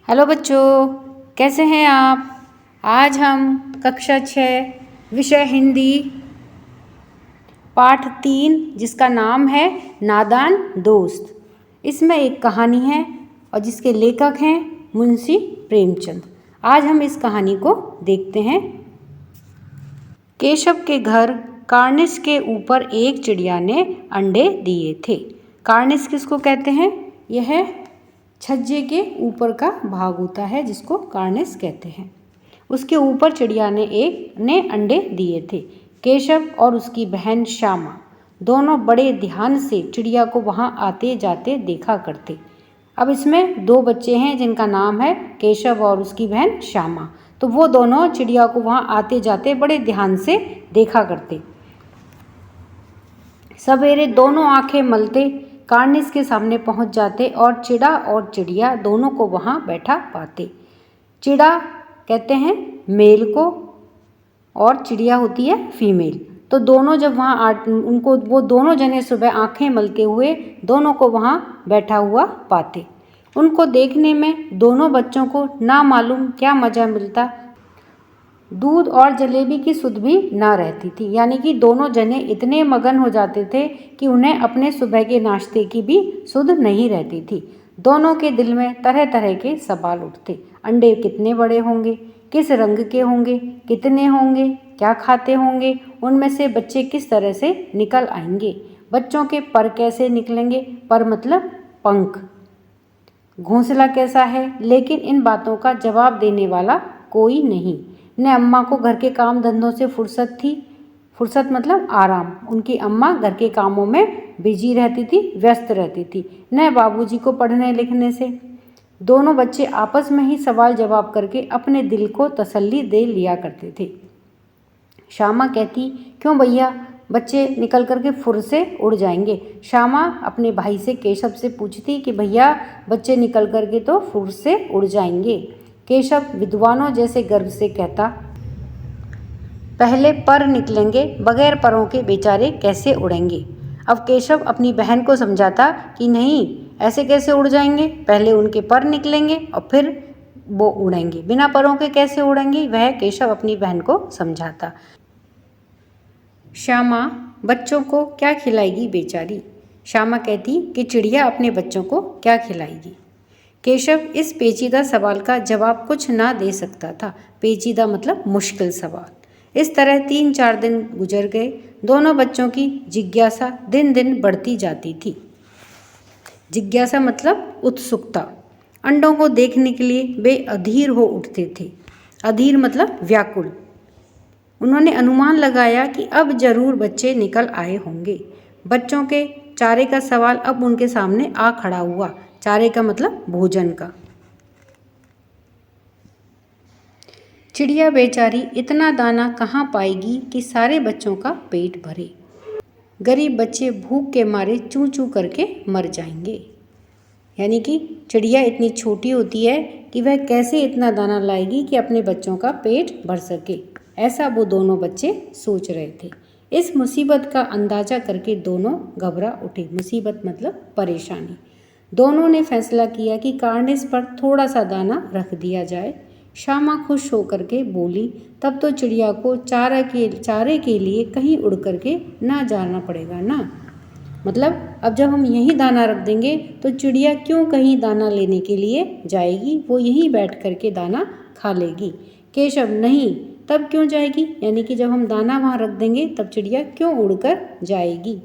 Hello बच्चों, कैसे हैं आप। आज हम कक्षा 6 विषय हिंदी पाठ 3 जिसका नाम है नादान दोस्त। इसमें एक कहानी है और जिसके लेखक हैं मुंशी प्रेमचंद। आज हम इस कहानी को देखते हैं। केशव के घर कार्निस के ऊपर एक चिड़िया ने अंडे दिए थे। कार्निस किसको कहते हैं? यह छज्जे के ऊपर का भाग होता है जिसको कार्निस कहते हैं। उसके ऊपर चिड़िया ने अंडे दिए थे। केशव और उसकी बहन श्यामा दोनों बड़े ध्यान से चिड़िया को वहाँ आते जाते देखा करते। अब इसमें 2 बच्चे हैं जिनका नाम है केशव और उसकी बहन श्यामा। तो वो दोनों चिड़िया को वहाँ आते जाते बड़े ध्यान से देखा करते। सवेरे दोनों आंखें मलते कार्निस के सामने पहुंच जाते और चिड़ा और चिड़िया दोनों को वहां बैठा पाते। चिड़ा कहते हैं मेल को और चिड़िया होती है फीमेल। तो दोनों जब वहाँ वो दोनों जने सुबह आंखें मलते हुए दोनों को वहाँ बैठा हुआ पाते। उनको देखने में दोनों बच्चों को ना मालूम क्या मज़ा मिलता। दूध और जलेबी की सुध भी ना रहती थी, यानी कि दोनों जने इतने मगन हो जाते थे कि उन्हें अपने सुबह के नाश्ते की भी सुध नहीं रहती थी। दोनों के दिल में तरह तरह के सवाल उठते। अंडे कितने बड़े होंगे, किस रंग के होंगे, कितने होंगे, क्या खाते होंगे, उनमें से बच्चे किस तरह से निकल आएंगे, बच्चों के पर कैसे निकलेंगे, पर मतलब पंख, घोंसला कैसा है। लेकिन इन बातों का जवाब देने वाला कोई नहीं। न अम्मा को घर के काम धंधों से फुर्सत थी, फुर्सत मतलब आराम। उनकी अम्मा घर के कामों में बिजी रहती थी, व्यस्त रहती थी। न बाबूजी को पढ़ने लिखने से। दोनों बच्चे आपस में ही सवाल जवाब करके अपने दिल को तसल्ली दे लिया करते थे। श्यामा कहती, क्यों भैया, बच्चे निकल करके फुर से उड़ जाएंगे। श्यामा अपने भाई से केशव से पूछती कि भैया बच्चे निकल करके तो फुर से उड़ जाएंगे। केशव विद्वानों जैसे गर्व से कहता, पहले पर निकलेंगे, बगैर परों के बेचारे कैसे उड़ेंगे। अब केशव अपनी बहन को समझाता कि नहीं, ऐसे कैसे उड़ जाएंगे, पहले उनके पर निकलेंगे और फिर वो उड़ेंगे, बिना परों के कैसे उड़ेंगे। वह केशव अपनी बहन को समझाता। श्यामा बच्चों को क्या खिलाएगी बेचारी। श्यामा कहती कि चिड़िया अपने बच्चों को क्या खिलाएगी। केशव इस पेचीदा सवाल का जवाब कुछ ना दे सकता था। पेचीदा मतलब मुश्किल सवाल। इस तरह 3-4 दिन गुजर गए। दोनों बच्चों की जिज्ञासा दिन दिन बढ़ती जाती थी। जिज्ञासा मतलब उत्सुकता। अंडों को देखने के लिए वे अधीर हो उठते थे। अधीर मतलब व्याकुल। उन्होंने अनुमान लगाया कि अब जरूर बच्चे निकल आए होंगे। बच्चों के चारे का सवाल अब उनके सामने आ खड़ा हुआ। चारे का मतलब भोजन का। चिड़िया बेचारी इतना दाना कहाँ पाएगी कि सारे बच्चों का पेट भरे। गरीब बच्चे भूख के मारे चूं चूं करके मर जाएंगे। यानी कि चिड़िया इतनी छोटी होती है कि वह कैसे इतना दाना लाएगी कि अपने बच्चों का पेट भर सके। ऐसा वो दोनों बच्चे सोच रहे थे। इस मुसीबत का अंदाजा करके दोनों घबरा उठे। मुसीबत मतलब परेशानी। दोनों ने फैसला किया कि कार्निस पर थोड़ा सा दाना रख दिया जाए। श्यामा खुश होकर के बोली, तब तो चिड़िया को चारे के लिए कहीं उड़ करके ना जाना पड़ेगा ना। मतलब अब जब हम यहीं दाना रख देंगे तो चिड़िया क्यों कहीं दाना लेने के लिए जाएगी, वो यहीं बैठ करके दाना खा लेगी। केशव, नहीं, तब क्यों जाएगी, यानी कि जब हम दाना वहाँ रख देंगे तब चिड़िया क्यों उड़कर जाएगी।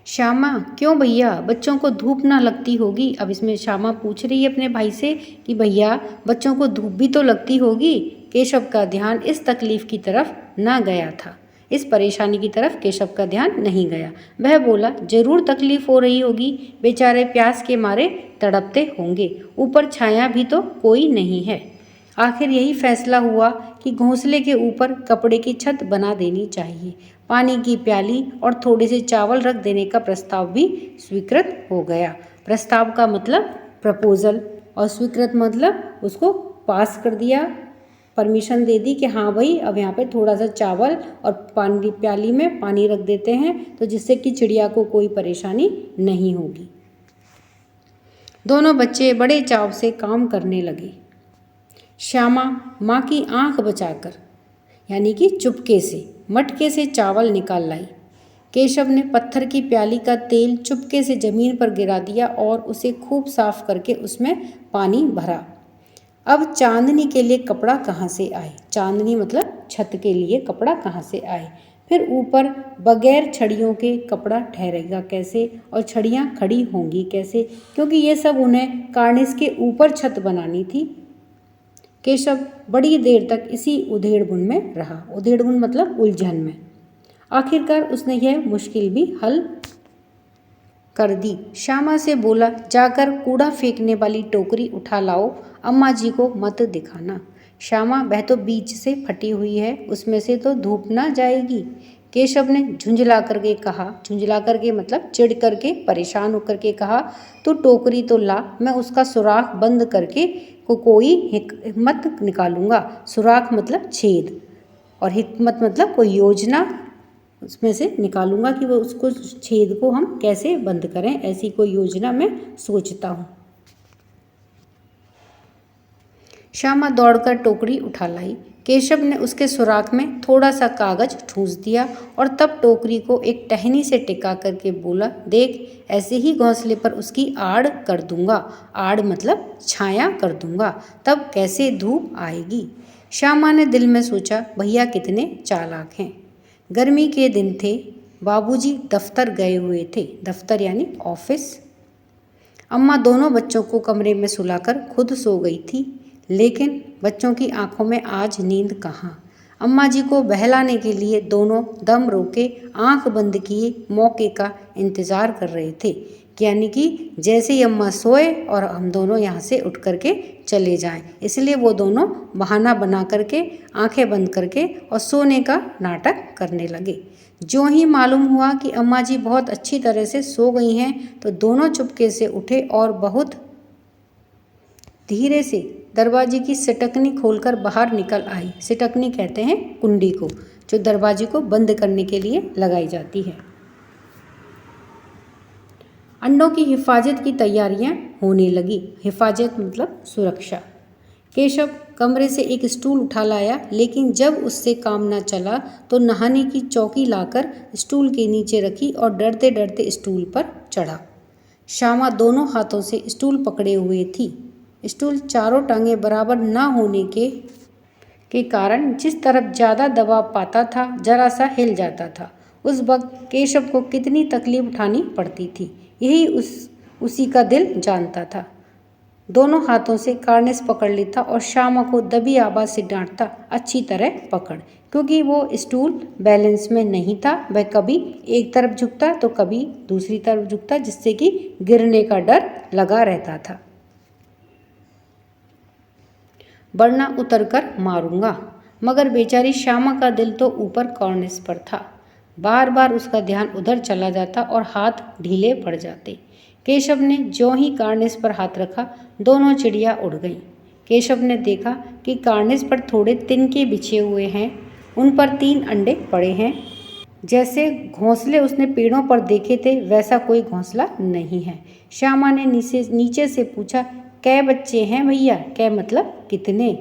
श्यामा, क्यों भैया, बच्चों को धूप ना लगती होगी। अब इसमें श्यामा पूछ रही है अपने भाई से कि भैया बच्चों को धूप भी तो लगती होगी। केशव का ध्यान इस तकलीफ की तरफ ना गया था। इस परेशानी की तरफ केशव का ध्यान नहीं गया। वह बोला, जरूर तकलीफ हो रही होगी, बेचारे प्यास के मारे तड़पते होंगे, ऊपर छाया भी तो कोई नहीं है। आखिर यही फैसला हुआ कि घोंसले के ऊपर कपड़े की छत बना देनी चाहिए। पानी की प्याली और थोड़े से चावल रख देने का प्रस्ताव भी स्वीकृत हो गया। प्रस्ताव का मतलब प्रपोजल और स्वीकृत मतलब उसको पास कर दिया, परमिशन दे दी कि हाँ भाई अब यहाँ पे थोड़ा सा चावल और पानी प्याली में पानी रख देते हैं तो जिससे कि चिड़िया को कोई परेशानी नहीं होगी। दोनों बच्चे बड़े चाव से काम करने लगे। श्यामा माँ की आंख बचाकर यानी कि चुपके से मटके से चावल निकाल लाई। केशव ने पत्थर की प्याली का तेल चुपके से जमीन पर गिरा दिया और उसे खूब साफ करके उसमें पानी भरा। अब चांदनी के लिए कपड़ा कहाँ से आए? चांदनी मतलब छत के लिए कपड़ा कहाँ से आए? फिर ऊपर बगैर छड़ियों के कपड़ा ठहरेगा कैसे और छड़ियाँ खड़ी होंगी कैसे? क्योंकि ये सब उन्हें कार्निस के ऊपर छत बनानी थी। केशव बड़ी देर तक इसी उधेड़बुन में रहा। उधेड़बुन मतलब उलझन में। आखिरकार उसने यह मुश्किल भी हल कर दी। श्यामा से बोला, जाकर कूड़ा फेंकने वाली टोकरी उठा लाओ, अम्मा जी को मत दिखाना। श्यामा, वह तो बीच से फटी हुई है, उसमें से तो धूप ना जाएगी। केशव ने झुंझला करके कहा, झुंझला करके मतलब चिढ़ करके परेशान होकर के कहा, तो टोकरी तो ला, मैं उसका सुराख बंद करके कोई हिकमत निकालूंगा। सुराख मतलब छेद और हिकमत मतलब कोई योजना उसमें से निकालूंगा कि वो उसको छेद को हम कैसे बंद करें, ऐसी कोई योजना मैं सोचता हूँ। श्यामा दौड़कर टोकरी उठा लाई। केशव ने उसके सुराख में थोड़ा सा कागज ठूंस दिया और तब टोकरी को एक टहनी से टिका करके बोला, देख, ऐसे ही घोंसले पर उसकी आड़ कर दूंगा। आड़ मतलब छाया कर दूंगा, तब कैसे धूप आएगी। श्यामा ने दिल में सोचा, भैया कितने चालाक हैं। गर्मी के दिन थे, बाबूजी दफ्तर गए हुए थे। दफ्तर यानी ऑफिस। अम्मा दोनों बच्चों को कमरे में सुलाकर खुद सो गई थी, लेकिन बच्चों की आंखों में आज नींद कहाँ। अम्मा जी को बहलाने के लिए दोनों दम रोके आंख बंद किए मौके का इंतज़ार कर रहे थे, यानी कि जैसे ही अम्मा सोए और हम दोनों यहाँ से उठ करके चले जाएं। इसलिए वो दोनों बहाना बना करके आंखें बंद करके और सोने का नाटक करने लगे। जो ही मालूम हुआ कि अम्मा जी बहुत अच्छी तरह से सो गई हैं, तो दोनों चुपके से उठे और बहुत धीरे से दरवाजे की सिटकनी खोलकर बाहर निकल आई। सिटकनी कहते हैं कुंडी को, जो दरवाजे को बंद करने के लिए लगाई जाती है। अंडों की हिफाजत की तैयारियां होने लगी। हिफाजत मतलब सुरक्षा। केशव कमरे से एक स्टूल उठा लाया, लेकिन जब उससे काम न चला तो नहाने की चौकी लाकर स्टूल के नीचे रखी और डरते डरते स्टूल पर चढ़ा। श्यामा दोनों हाथों से स्टूल पकड़े हुए थी। स्टूल चारों टांगें बराबर न होने के कारण जिस तरफ ज़्यादा दबाव पाता था, जरा सा हिल जाता था। उस वक्त केशव को कितनी तकलीफ उठानी पड़ती थी, यही उसी का दिल जानता था। दोनों हाथों से कार्निस पकड़ लेता और श्यामा को दबी आवाज़ से डांटता, अच्छी तरह पकड़, क्योंकि वो स्टूल बैलेंस में नहीं था। वह कभी एक तरफ झुकता तो कभी दूसरी तरफ झुकता, जिससे कि गिरने का डर लगा रहता था। वरना उतर कर मारूंगा। मगर बेचारी श्यामा का दिल तो ऊपर कॉर्निस पर था। बार बार उसका ध्यान उधर चला जाता और हाथ ढीले पड़ जाते। केशव ने ज्यों ही कार्निस पर हाथ रखा, दोनों चिड़िया उड़ गईं। केशव ने देखा कि कार्निस पर थोड़े तिनके बिछे हुए हैं, उन पर 3 अंडे पड़े हैं। जैसे घोंसले उसने पेड़ों पर देखे थे, वैसा कोई घोंसला नहीं है। श्यामा ने नीचे से पूछा, कै बच्चे हैं भैया? कै मतलब कितने?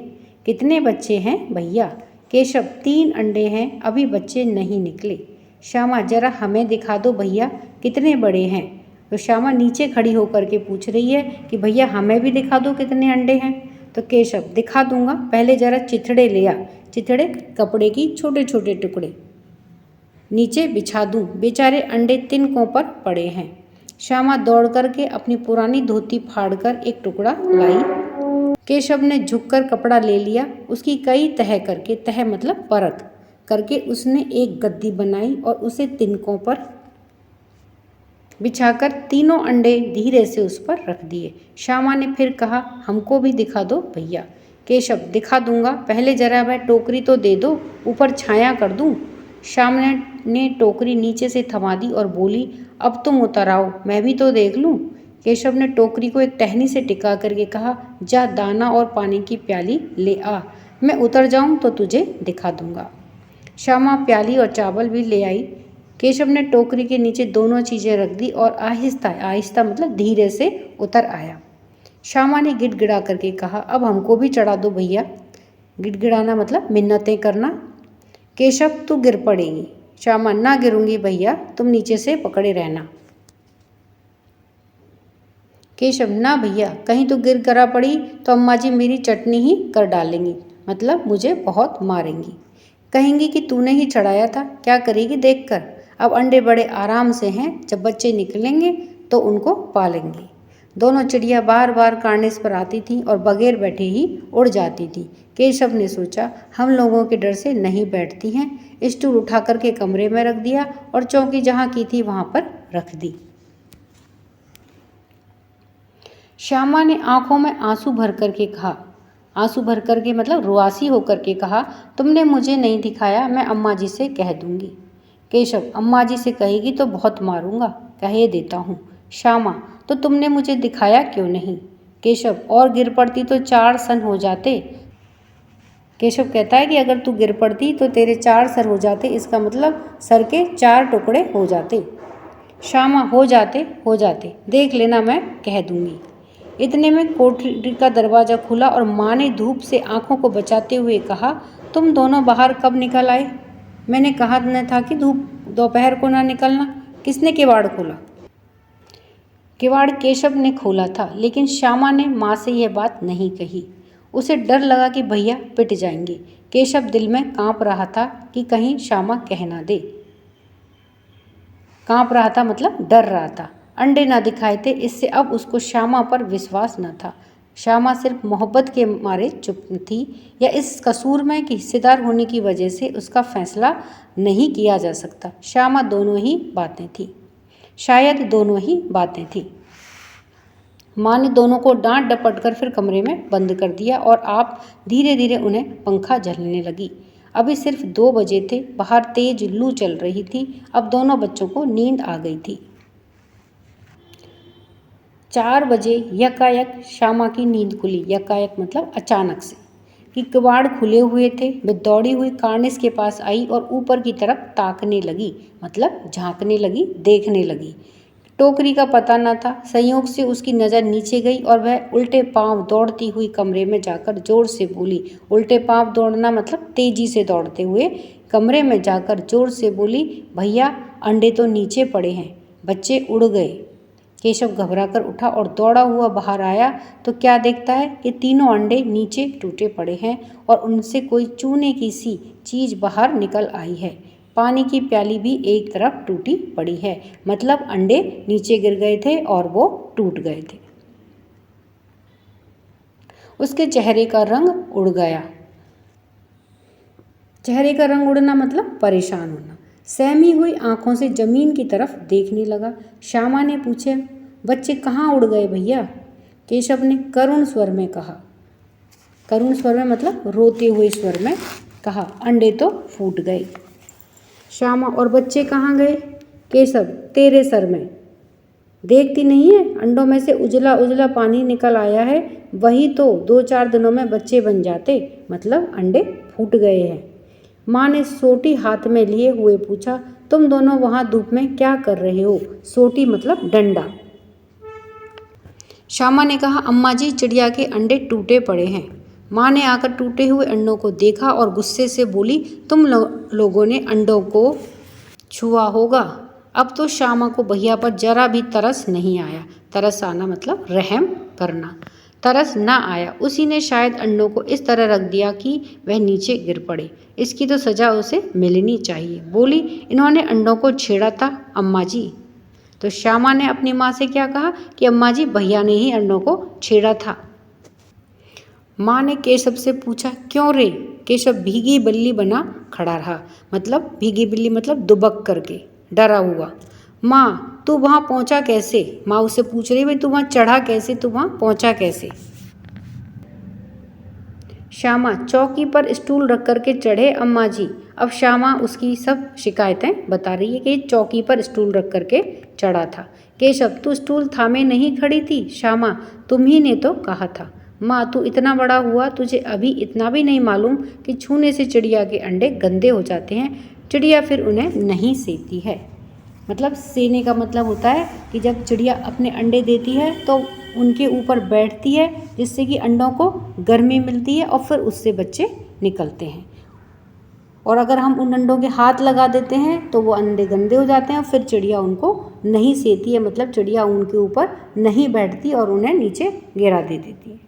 कितने बच्चे हैं भैया? केशव, 3 अंडे हैं, अभी बच्चे नहीं निकले। श्यामा, जरा हमें दिखा दो भैया, कितने बड़े हैं? तो श्यामा नीचे खड़ी होकर के पूछ रही है कि भैया हमें भी दिखा दो कितने अंडे हैं। तो केशव, दिखा दूंगा, पहले जरा चिथड़े ले आ। चिथड़े कपड़े की छोटे छोटे टुकड़े नीचे बिछा दूं, बेचारे अंडे तिनकों पर पड़े हैं। श्यामा दौड़ करके अपनी पुरानी धोती फाड़कर एक टुकड़ा लाई। केशव ने झुककर कपड़ा ले लिया, उसकी कई तह करके, तह मतलब परत करके उसने एक गद्दी बनाई और उसे तिनकों पर बिछाकर तीनों अंडे धीरे से उस पर रख दिए। श्यामा ने फिर कहा, हमको भी दिखा दो भैया। केशव, दिखा दूंगा, पहले जरा वह टोकरी तो दे दो, ऊपर छाया कर दूं। श्यामा ने टोकरी नीचे से थमा दी और बोली, अब तुम उतर आओ, मैं भी तो देख लूं। केशव ने टोकरी को एक टहनी से टिका करके कहा, जा दाना और पानी की प्याली ले आ, मैं उतर जाऊं तो तुझे दिखा दूंगा। श्यामा प्याली और चावल भी ले आई। केशव ने टोकरी के नीचे दोनों चीज़ें रख दी और आहिस्ता आहिस्ता मतलब धीरे से उतर आया। श्यामा ने गिड़गिड़ा करके कहा, अब हमको भी चढ़ा दो भैया। गिड़गिड़ाना मतलब मिन्नतें करना। केशव, तू गिर पड़ेगी। श्यामा, ना गिरूंगी भैया, तुम नीचे से पकड़े रहना। केशव, ना भैया, कहीं तो गिर करा पड़ी तो अम्मा जी मेरी चटनी ही कर डालेंगी, मतलब मुझे बहुत मारेंगी। कहेंगी कि तूने ही चढ़ाया था, क्या करेगी देख कर। अब अंडे बड़े आराम से हैं, जब बच्चे निकलेंगे तो उनको पालेंगे। दोनों चिड़िया बार बार कार्निस पर आती थीं और बगैर बैठे ही उड़ जाती थीं। केशव ने सोचा, हम लोगों के डर से नहीं बैठती हैं। स्टूल उठा करके कमरे में रख दिया और चौकी जहाँ की थी वहाँ पर रख दी। श्यामा ने आंखों में आंसू भर करके कहा, आंसू भर करके मतलब रुआसी होकर के कहा, तुमने मुझे नहीं दिखाया, मैं अम्मा जी से कह दूंगी। केशव, अम्मा जी से कहेगी तो बहुत मारूंगा, कहे देता हूँ। श्यामा, तो तुमने मुझे दिखाया क्यों नहीं। केशव, और गिर पड़ती तो 4 सन हो जाते। केशव कहता है कि अगर तू गिर पड़ती तो तेरे 4 सर हो जाते, इसका मतलब सर के 4 टुकड़े हो जाते। श्यामा, हो जाते, देख लेना, मैं कह दूंगी। इतने में कोठरी का दरवाज़ा खुला और माँ ने धूप से आंखों को बचाते हुए कहा, तुम दोनों बाहर कब निकल आए। मैंने कहा न था कि दोपहर को ना निकलना। किसने किवाड़ खोला। किवाड़ केशव ने खोला था, लेकिन श्यामा ने माँ से यह बात नहीं कही। उसे डर लगा कि भैया पिट जाएंगे। केशव दिल में कांप रहा था कि कहीं श्यामा कह ना दे। कांप रहा था मतलब डर रहा था। अंडे ना दिखाए थे, इससे अब उसको श्यामा पर विश्वास न था। श्यामा सिर्फ मोहब्बत के मारे चुप थी, या इस कसूर में कि हिस्सेदार होने की वजह से उसका फैसला नहीं किया जा सकता। श्यामा दोनों ही बातें थी, शायद दोनों ही बातें थी। माँ ने दोनों को डांट डपट कर फिर कमरे में बंद कर दिया और आप धीरे धीरे उन्हें पंखा झलने लगी। अभी सिर्फ 2 बजे थे, बाहर तेज लू चल रही थी। अब दोनों बच्चों को नींद आ गई थी। 4 बजे यकायक श्यामा की नींद खुली। यकायक मतलब अचानक से, कि किवाड़ खुले हुए थे। वे दौड़ी हुई कार्निस के पास आई और ऊपर की तरफ ताकने लगी, मतलब झांकने लगी, देखने लगी। टोकरी का पता न था। संयोग से उसकी नज़र नीचे गई और वह उल्टे पांव दौड़ती हुई कमरे में जाकर जोर से बोली। उल्टे पांव दौड़ना मतलब तेजी से दौड़ते हुए कमरे में जाकर जोर से बोली, भैया अंडे तो नीचे पड़े हैं, बच्चे उड़ गए। केशव घबरा कर उठा और दौड़ा हुआ बाहर आया तो क्या देखता है कि तीनों अंडे नीचे टूटे पड़े हैं और उनसे कोई चूने की सी चीज़ बाहर निकल आई है। पानी की प्याली भी एक तरफ टूटी पड़ी है, मतलब अंडे नीचे गिर गए थे और वो टूट गए थे। उसके चेहरे का रंग उड़ गया। चेहरे का रंग उड़ना मतलब परेशान होना। सहमी हुई आंखों से जमीन की तरफ देखने लगा। श्यामा ने पूछा, बच्चे कहाँ उड़ गए भैया। केशव ने करुण स्वर में कहा, करुण स्वर में मतलब रोते हुए स्वर में कहा, अंडे तो फूट गए। श्यामा, और बच्चे कहाँ गए। केशव, तेरे सर में, देखती नहीं है अंडों में से उजला उजला पानी निकल आया है, वही तो 2-4 दिनों में बच्चे बन जाते, मतलब अंडे फूट गए हैं। माँ ने सोटी हाथ में लिए हुए पूछा, तुम दोनों वहाँ धूप में क्या कर रहे हो। सोटी मतलब डंडा। श्यामा ने कहा, अम्मा जी चिड़िया के अंडे टूटे पड़े हैं। माँ ने आकर टूटे हुए अंडों को देखा और गुस्से से बोली, तुम लोगों ने अंडों को छुआ होगा। अब तो श्यामा को भैया पर जरा भी तरस नहीं आया। तरस आना मतलब रहम करना। तरस ना आया। उसी ने शायद अंडों को इस तरह रख दिया कि वह नीचे गिर पड़े। इसकी तो सजा उसे मिलनी चाहिए। बोली, इन्होंने अंडों को छेड़ा था अम्मा जी। तो श्यामा ने अपनी माँ से क्या कहा कि अम्मा जी भैया ने ही अंडों को छेड़ा था। माँ ने केशव से पूछा, क्यों रे। केशव भीगी बिल्ली बना खड़ा रहा, मतलब भीगी बिल्ली मतलब दुबक करके डरा हुआ। माँ, तू वहाँ पहुँचा कैसे। माँ उससे पूछ रही, भाई तू वहाँ चढ़ा कैसे, तू वहाँ पहुँचा कैसे। श्यामा, चौकी पर स्टूल रख करके चढ़े अम्मा जी। अब श्यामा उसकी सब शिकायतें बता रही है कि चौकी पर स्टूल रख करके चढ़ा था। केशव, तू स्टूल थामे नहीं खड़ी थी। श्यामा, तुम ही ने तो कहा था। माँ, तू इतना बड़ा हुआ, तुझे अभी इतना भी नहीं मालूम कि छूने से चिड़िया के अंडे गंदे हो जाते हैं, चिड़िया फिर उन्हें नहीं सेती है। मतलब सेने का मतलब होता है कि जब चिड़िया अपने अंडे देती है तो उनके ऊपर बैठती है, जिससे कि अंडों को गर्मी मिलती है और फिर उससे बच्चे निकलते हैं। और अगर हम उन अंडों के हाथ लगा देते हैं तो वो अंडे गंदे हो जाते हैं और फिर चिड़िया उनको नहीं सेती है, मतलब चिड़िया उनके ऊपर नहीं बैठती और उन्हें नीचे गिरा दे देती है।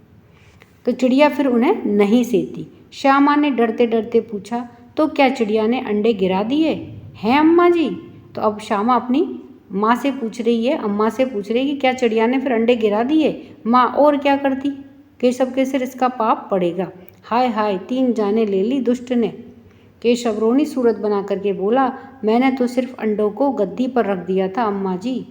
तो चिड़िया फिर उन्हें नहीं सेती। श्यामा ने डरते डरते पूछा, तो क्या चिड़िया ने अंडे गिरा दिए हैं अम्मा जी? तो अब श्यामा अपनी माँ से पूछ रही है, अम्मा से पूछ रही है कि क्या चिड़िया ने फिर अंडे गिरा दिए? माँ और क्या करती, केशव के सिर इसका पाप पड़ेगा। हाय हाय, 3 जाने ले ली दुष्ट ने। केशव रोनी सूरत बना करके बोला, मैंने तो सिर्फ अंडों को गद्दी पर रख दिया था अम्मा जी।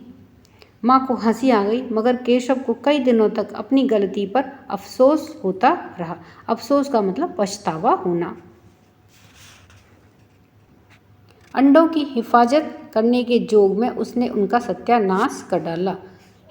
माँ को हंसी आ गई, मगर केशव को कई दिनों तक अपनी गलती पर अफसोस होता रहा। अफसोस का मतलब पछतावा होना। अंडों की हिफाजत करने के जोग में उसने उनका सत्यानाश कर डाला।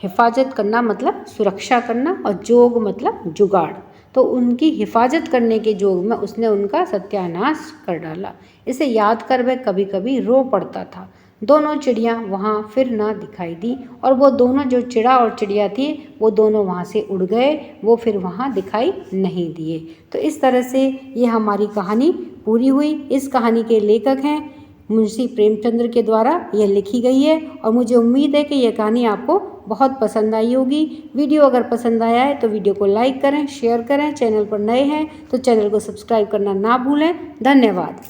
हिफाजत करना मतलब सुरक्षा करना और जोग मतलब जुगाड़। तो उनकी हिफाजत करने के जोग में उसने उनका सत्यानाश कर डाला। इसे याद कर वह कभी कभी रो पड़ता था। दोनों चिड़िया वहाँ फिर ना दिखाई दी और वो दोनों जो चिड़ा और चिड़िया थी वो दोनों वहाँ से उड़ गए, वो फिर वहाँ दिखाई नहीं दिए। तो इस तरह से ये हमारी कहानी पूरी हुई। इस कहानी के लेखक हैं मुंशी प्रेमचंद्र के द्वारा यह लिखी गई है और मुझे उम्मीद है कि यह कहानी आपको बहुत पसंद आई होगी। वीडियो अगर पसंद आया है तो वीडियो को लाइक करें, शेयर करें। चैनल पर नए हैं तो चैनल को सब्सक्राइब करना ना भूलें। धन्यवाद।